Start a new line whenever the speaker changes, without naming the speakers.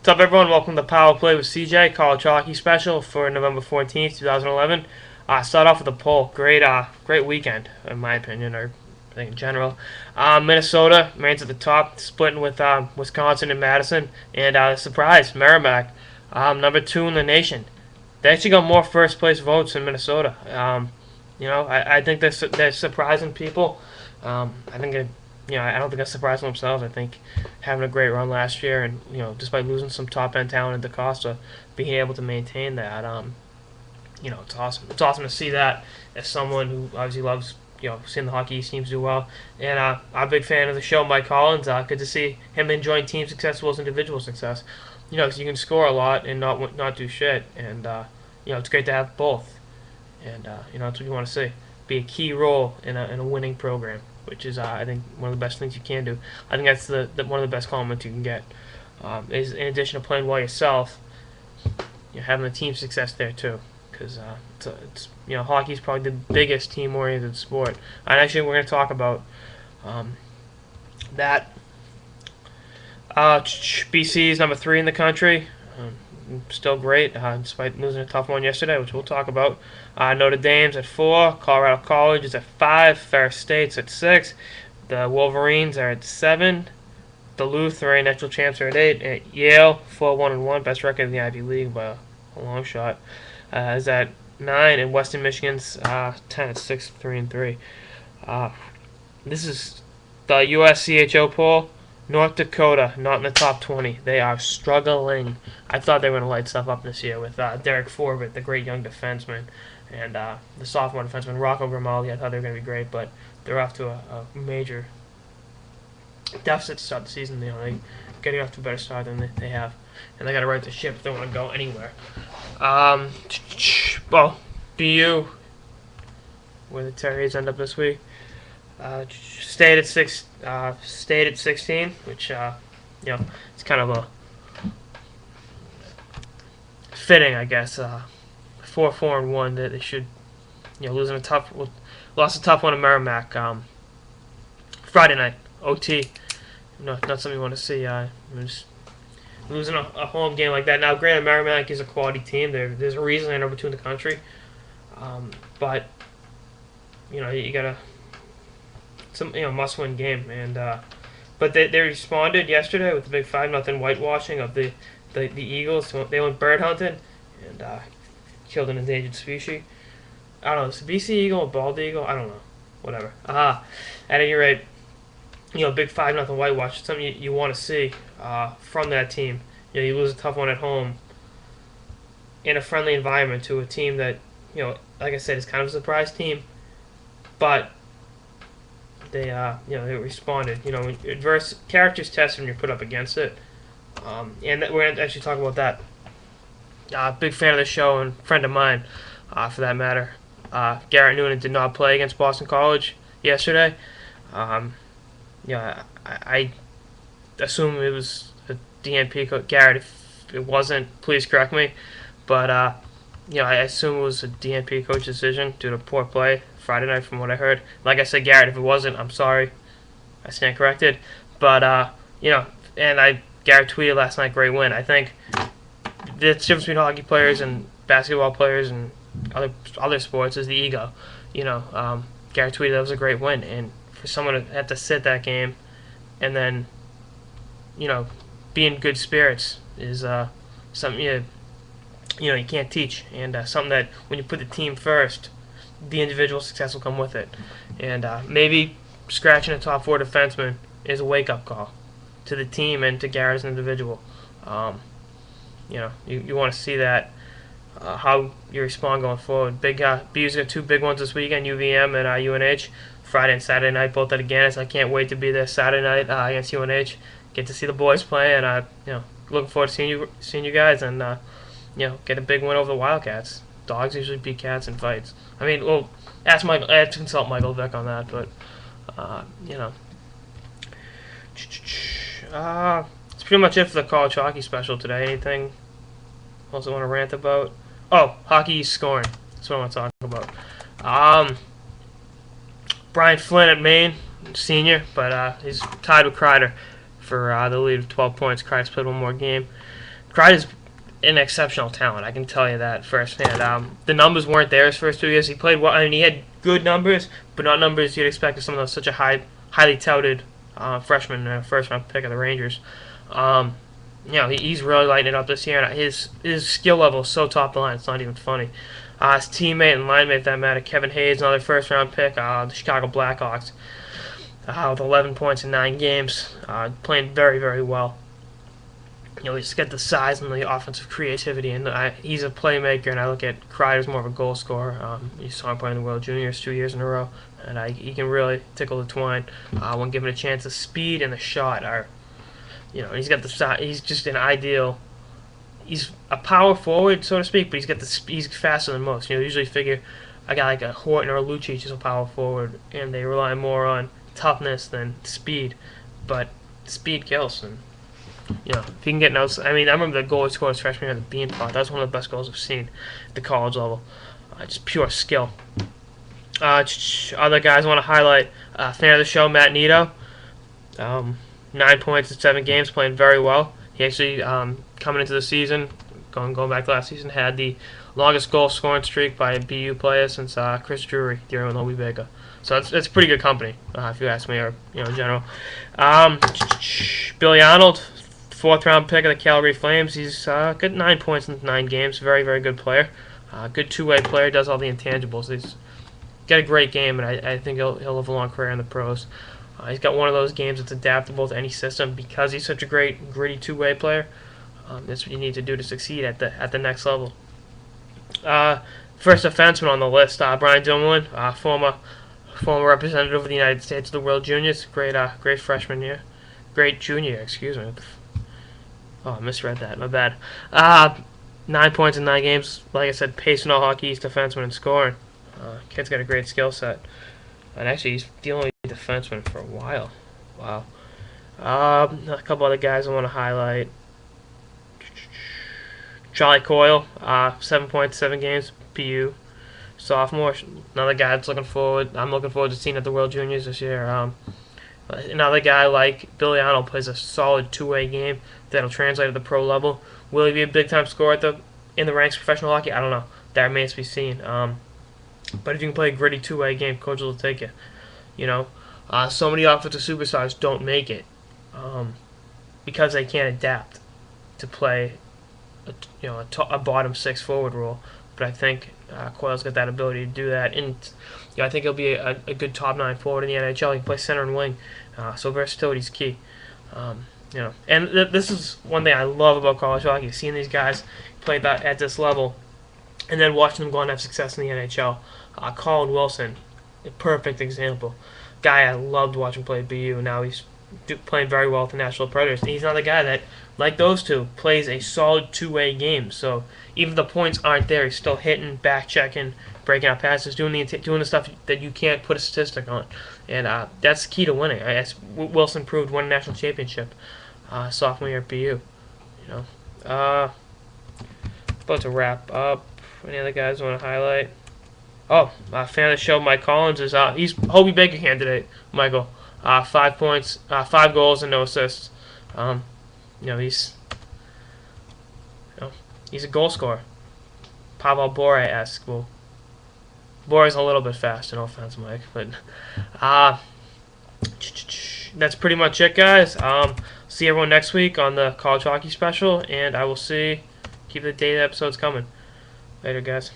What's up, everyone? Welcome to Power Play with CJ, college hockey special for November 14th, 2011. Start off with a poll. Great weekend, in my opinion, or I think in general. Minnesota remains at the top, splitting with Wisconsin and Madison. And surprise, Merrimack, number 2 in the nation. They actually got more first place votes in Minnesota. I think they're surprising people. I think I don't think they're surprising themselves. I think having a great run last year, and despite losing some top end talent at DaCosta, being able to maintain that, it's awesome. It's awesome to see that as someone who obviously loves seeing the Hockey East teams do well. And I'm a big fan of the show, Mike Collins. Good to see him enjoying team success as well as individual success. Because you can score a lot and not do shit, and it's great to have both. And that's what you want to see. Be a key role in a winning program, which is I think one of the best things you can do. I think that's one of the best compliments you can get. Is in addition to playing well yourself, having the team success there too. Because hockey is probably the biggest team-oriented sport. And actually, we're going to talk about that. BC is number 3 in the country. Still great, despite losing a tough one yesterday, which we'll talk about. Notre Dame's at 4. Colorado College is at 5. Ferris State's at 6. The Wolverines are at 7. Duluth, the reigning national champs, are at 8. And Yale, 4-1-1, best record in the Ivy League by a long shot, is at 9. And Western Michigan's 10 at 6, 3-3. This is the USCHO poll. North Dakota, not in the top 20. They are struggling. I thought they were going to light stuff up this year with Derek Forbett, the great young defenseman, and the sophomore defenseman, Rocco Grimaldi. I thought they were going to be great, but they're off to a major deficit to start the season. They're getting off to a better start than they have, and they got to right the ship if they want to go anywhere. Well, BU, where the Terriers end up this week. Stayed at 16, which it's kind of a fitting, I guess. 4-4-1 that they should, lost a tough one to Merrimack. Friday night OT, not something you want to see. Just losing a home game like that. Now, granted, Merrimack is a quality team. There's a reason they're number 2 in the country, but you gotta. Some must-win game, and but they responded yesterday with the big 5-0 whitewashing of the Eagles. They went bird hunting and killed an endangered species. I don't know, it's a BC eagle, a bald eagle. I don't know, whatever. At any rate, big 5-0 whitewash. It's something you want to see from that team. You lose a tough one at home in a friendly environment to a team that like I said, is kind of a surprise team, but they responded. Adverse characters test when you're put up against it, and we're going to actually talk about that. Big fan of the show and friend of mine, for that matter. Garrett Noonan did not play against Boston College yesterday. I assume it was a DNP coach. Garrett, if it wasn't, please correct me. But I assume it was a DNP coach decision due to poor play Friday night, from what I heard. Like I said, Garrett, if it wasn't, I'm sorry. I stand corrected. But and Garrett tweeted last night, great win. I think the difference between hockey players and basketball players and other sports is the ego. Garrett tweeted that was a great win, and for someone to have to sit that game and then be in good spirits is something you can't teach, and something that when you put the team first, the individual success will come with it. And maybe scratching a top 4 defenseman is a wake-up call to the team and to Garrett as an individual. You want to see that, how you respond going forward. BU's got 2 big ones this weekend, UVM and UNH. Friday and Saturday night, both at Aganis. I can't wait to be there Saturday night against UNH. Get to see the boys play, and looking forward to seeing you guys, and get a big win over the Wildcats. Dogs usually beat cats in fights. I mean, well, ask Michael. I have to consult Michael Vick on that, but it's pretty much it for the college hockey special today. Anything else I want to rant about? Oh, hockey scoring. That's what I want to talk about. Brian Flynn at Maine, senior, but he's tied with Kreider for the lead of 12 points. Kreider's played one more game. Cried is an exceptional talent. I can tell you that firsthand. The numbers weren't there his first 2 years. He played well. I mean, he had good numbers, but not numbers you'd expect of someone that's such a highly touted freshman, first round pick of the Rangers. He's really lighting it up this year, and his skill level is so top of the line. It's not even funny. His teammate and line mate, that matter, Kevin Hayes, another first round pick, the Chicago Blackhawks, with 11 points in 9 games, playing very, very well. He's got the size and the offensive creativity, and he's a playmaker. And I look at Kreider as more of a goal scorer. You saw him play in the World Juniors 2 years in a row, and he can really tickle the twine when given a chance. The speed and the shot are, he's got the size. He's just an ideal. He's a power forward, so to speak, but he's got the speed. He's faster than most. You usually figure a guy like a Horton or a Lucic is a power forward, and they rely more on toughness than speed. But speed kills, and if he can get notes. I mean, I remember the goal he scored his freshman year at the Bean Pot. That was one of the best goals I've seen at the college level. Just pure skill. Other guys I want to highlight. Fan of the show, Matt Nito. 9 points in 7 games, playing very well. He actually, coming into the season, going back to last season, had the longest goal scoring streak by a BU player since Chris Drury during Hobie Baker. So it's pretty good company, if you ask me, or in general. Billy Arnold, 4th round pick of the Calgary Flames. He's got 9 points in 9 games. Very, very good player. Good two-way player. Does all the intangibles. He's got a great game, and I think he'll live a long career in the pros. He's got one of those games that's adaptable to any system because he's such a great, gritty two-way player. That's what you need to do to succeed at the next level. First defenseman on the list, Brian Dumoulin, former representative of the United States at the World Juniors. Great freshman year. Great junior year, excuse me. Oh, I misread that. My bad. 9 points in 9 games. Like I said, pacing all Hockey East defenseman and scoring. Kid's got a great skill set. And actually, he's the only defenseman for a while. Wow. A couple other guys I want to highlight. Charlie Coyle, 7 points, 7 games, PU. Sophomore. Another guy that's I'm looking forward to seeing at the World Juniors this year. Another guy like Billy Arnold plays a solid two-way game that'll translate to the pro level. Will he be a big-time scorer in the ranks of professional hockey? I don't know. That remains to be seen. But if you can play a gritty two-way game, coaches will take you. So many offensive superstars don't make it because they can't adapt to play a bottom 6 forward role. But I think Coyle's got that ability to do that, and I think he'll be a good top 9 forward in the NHL. He can play center and wing, so versatility's key. And this is one thing I love about college hockey: seeing these guys play at this level, and then watching them go on and have success in the NHL. Colin Wilson, a perfect example. Guy I loved watching play at BU, and now he's playing very well with the Nashville Predators. And he's another guy that, like those two, plays a solid two-way game. So even if the points aren't there, he's still hitting, back-checking, breaking out passes, doing the stuff that you can't put a statistic on. And that's the key to winning. As Wilson proved, won a national championship sophomore year at BU. About to wrap up. Any other guys want to highlight? Oh, fan of the show, Mike Collins is he's Hobie Baker candidate. Michael, 5 points, 5 goals and no assists. He's a goal scorer. Pavel Bore-esque. Well, Bore's a little bit fast, no offense, Mike, but that's pretty much it, guys. See everyone next week on the college hockey special, and I will keep the data episodes coming. Later, guys.